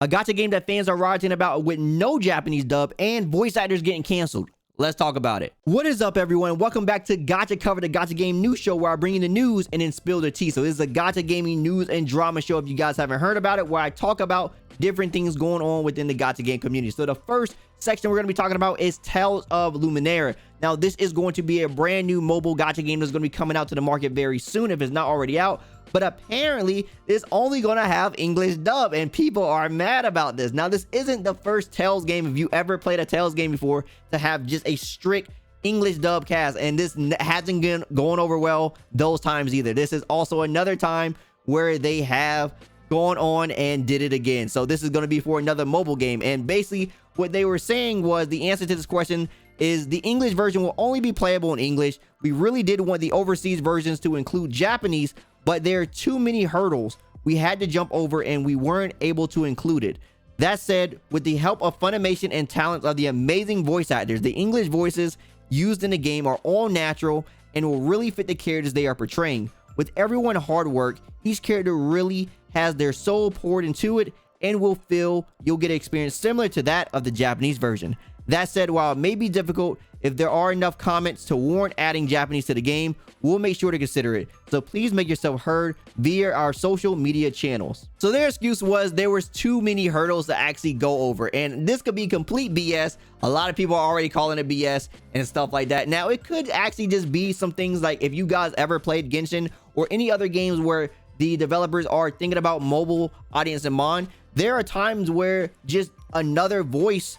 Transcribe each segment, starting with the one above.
A gacha game that fans are rioting about with no Japanese dub and voice actors getting canceled. Let's talk about it. What is up, everyone? Welcome back to Gacha Cover, the Gacha Game News Show, where I bring you the news and then spill the tea. So this is a Gacha Gaming news and drama show, if you guys haven't heard about it, where I talk about different things going on within the Gacha game community. So the first section we're going to be talking about is Tales of Luminaria. Now, this is going to be a brand new mobile gacha game that's going to be coming out to the market very soon, if it's not already out. But apparently, it's only going to have English dub, and people are mad about this. Now, this isn't the first Tales game, if you ever played a Tales game before, to have just a strict English dub cast, and this hasn't been going over well those times either. This is also another time where they have gone on and did it again. So this is going to be for another mobile game, and basically what they were saying was the answer to this question is the English version will only be playable in English. We really did want the overseas versions to include Japanese, but there are too many hurdles we had to jump over and we weren't able to include it. That said, with the help of Funimation and talents of the amazing voice actors, the English voices used in the game are all natural and will really fit the characters they are portraying. With everyone hard work, each character really has their soul poured into it and will feel you'll get an experience similar to that of the Japanese version. That said, while it may be difficult, if there are enough comments to warrant adding Japanese to the game, we'll make sure to consider it. So please make yourself heard via our social media channels. So their excuse was there was too many hurdles to actually go over, and this could be complete BS. A lot of people are already calling it BS and stuff like that. Now, it could actually just be some things like if you guys ever played Genshin or any other games where the developers are thinking about mobile audience in mind, there are times where just another voice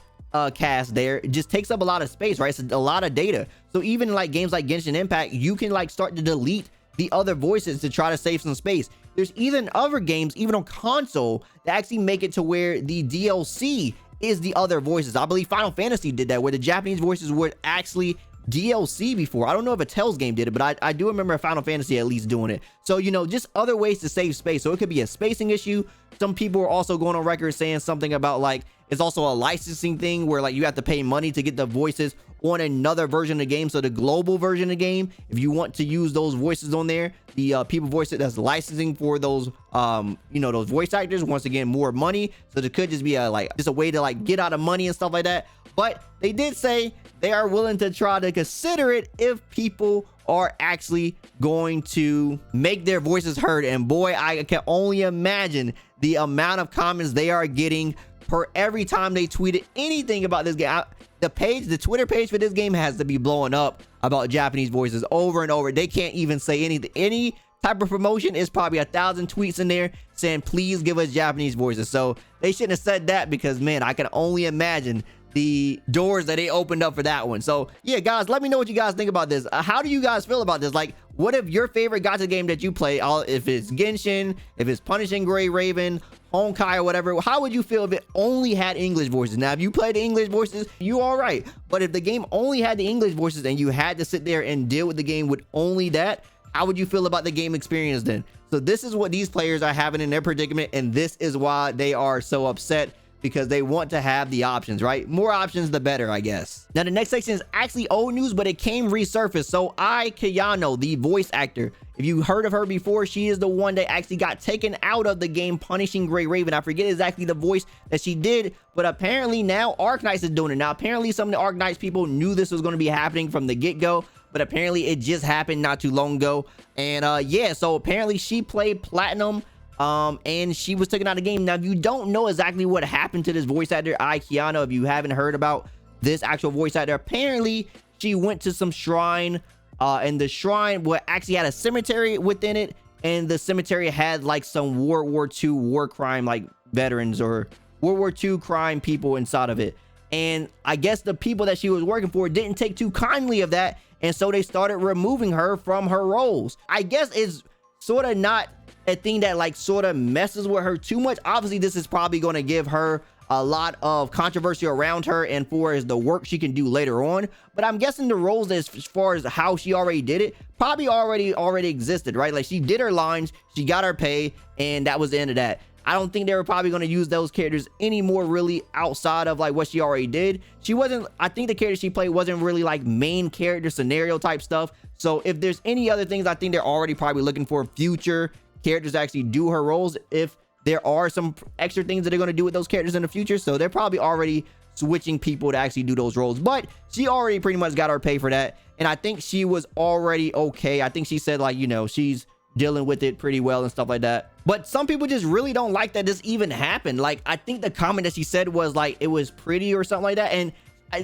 cast there just takes up a lot of space, right? It's a lot of data. So even like games like Genshin Impact, you can like start to delete the other voices to try to save some space. There's even other games, even on console, that actually make it to where the DLC is the other voices. I believe Final Fantasy did that, where the Japanese voices were actually DLC before. I don't know if a Tales game did it, but I do remember Final Fantasy at least doing it. So, you know, just other ways to save space. So it could be a spacing issue. Some people are also going on record saying something about like it's also a licensing thing where like you have to pay money to get the voices on another version of the game. So the global version of the game, if you want to use those voices on there, the people voice it that's licensing for those you know, those voice actors, once again, more money. So it could just be a like just a way to like get out of money and stuff like that. But they did say they are willing to try to consider it if people are actually going to make their voices heard. And boy, I can only imagine the amount of comments they are getting per every time they tweeted anything about this game. The Twitter page for this game has to be blowing up about Japanese voices over and over. They can't even say anything. Any type of promotion is probably 1,000 tweets in there saying, please give us Japanese voices. So they shouldn't have said that, because man, I can only imagine the doors that they opened up for that one. So yeah, guys, let me know what you guys think about this. How do you guys feel about this? Like, what if your favorite gacha game that you play, if it's Genshin, if it's Punishing Gray Raven, Honkai, or whatever, how would you feel if it only had English voices? Now, if you play the English voices, you all right. But if the game only had the English voices and you had to sit there and deal with the game with only that, how would you feel about the game experience then? So this is what these players are having in their predicament, and this is why they are so upset, because they want to have the options, right? More options, the better, I guess. Now, the next section is actually old news, but it came resurfaced. So Ai Kayano, the voice actor, if you heard of her before, she is the one that actually got taken out of the game Punishing Gray Raven. I forget exactly the voice that she did, but apparently now Arknights is doing it. Now, apparently some of the Arknights people knew this was going to be happening from the get-go, but apparently it just happened not too long ago. And yeah, so apparently she played Platinum, and she was taken out of the game. Now, if you don't know exactly what happened to this voice actor, Ai Kayano, if you haven't heard about this actual voice actor, apparently she went to some shrine, and the shrine actually had a cemetery within it, and the cemetery had like some World War II war crime, like veterans or World War II crime people inside of it. And I guess the people that she was working for didn't take too kindly of that, and so they started removing her from her roles. I guess it's sort of not a thing that like sort of messes with her too much. Obviously, this is probably going to give her a lot of controversy around her and for the work she can do later on. But I'm guessing the roles, as far as how she already did it, probably already existed, right? Like, she did her lines, she got her pay, and that was the end of that. I don't think they were probably going to use those characters anymore, really, outside of like what she already did. She wasn't, I think the character she played wasn't really like main character scenario type stuff. So if there's any other things, I think they're already probably looking for future characters to actually do her roles if there are some extra things that they're going to do with those characters in the future, so they're probably already switching people to actually do those roles. But she already pretty much got her pay for that, and I think she was already okay. I think she said, like, you know, she's dealing with it pretty well and stuff like that. But some people just really don't like that this even happened. Like, I think the comment that she said was like it was pretty or something like that, and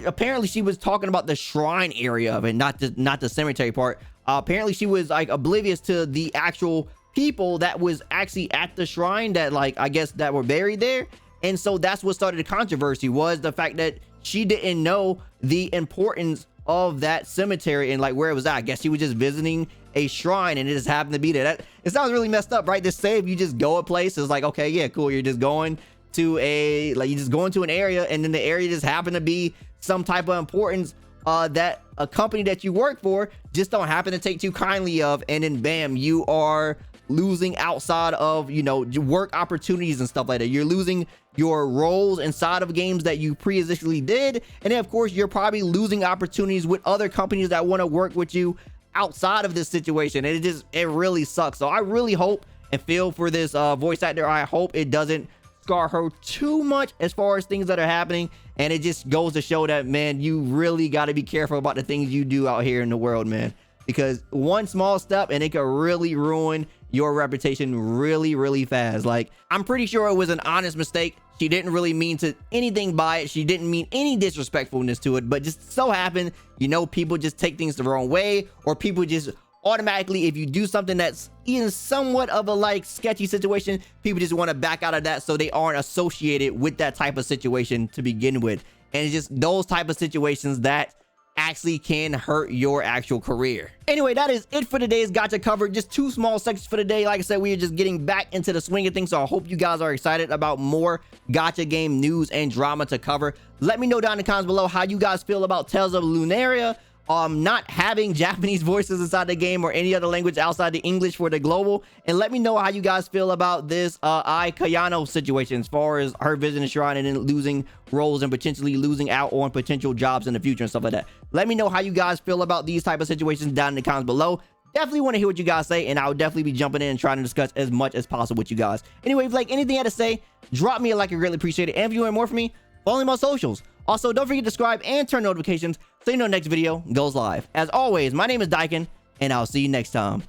apparently she was talking about the shrine area of it, not the cemetery part. Apparently she was like oblivious to the actual people that was actually at the shrine, that, like, I guess that were buried there. And so that's what started the controversy, was the fact that she didn't know the importance of that cemetery and like where it was at. I guess she was just visiting a shrine and it just happened to be there. That, it sounds really messed up, right? To say if you just go a place, it's like, okay, yeah, cool, you're just going to a, like, you just go into an area and then the area just happened to be some type of importance that a company that you work for just don't happen to take too kindly of, and then bam, you are losing outside of, you know, work opportunities and stuff like that. You're losing your roles inside of games that you previously did, and then of course you're probably losing opportunities with other companies that want to work with you outside of this situation, and it really sucks. So I really hope and feel for this voice actor. I hope it doesn't scar her too much as far as things that are happening, and it just goes to show that, man, you really got to be careful about the things you do out here in the world, man, because one small step and it could really ruin your reputation really fast. Like, I'm pretty sure it was an honest mistake. She didn't really mean to anything by it. She didn't mean any disrespectfulness to it, but just so happened, you know, people just take things the wrong way, or people just automatically, if you do something that's even somewhat of a like sketchy situation, people just want to back out of that so they aren't associated with that type of situation to begin with. And it's just those type of situations that actually can hurt your actual career. Anyway, that is it for today's Gacha cover. Just two small sections for today. Like I said, we are just getting back into the swing of things, so I hope you guys are excited about more Gacha game news and drama to cover. Let me know down in the comments below how you guys feel about Tales of Lunaria not having Japanese voices inside the game or any other language outside the English for the global, and let me know how you guys feel about this Ai Kayano situation, as far as her visiting the shrine and then losing roles and potentially losing out on potential jobs in the future and stuff like that. Let me know how you guys feel about these type of situations down in the comments below. Definitely want to hear what you guys say, and I'll definitely be jumping in and trying to discuss as much as possible with you guys. Anyway, if you like anything I had to say, drop me a like, I greatly appreciate it. And if you want more from me, follow me on my socials. Also, don't forget to subscribe and turn notifications so you know next video goes live. As always, my name is Daikin, and I'll see you next time.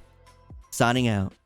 Signing out.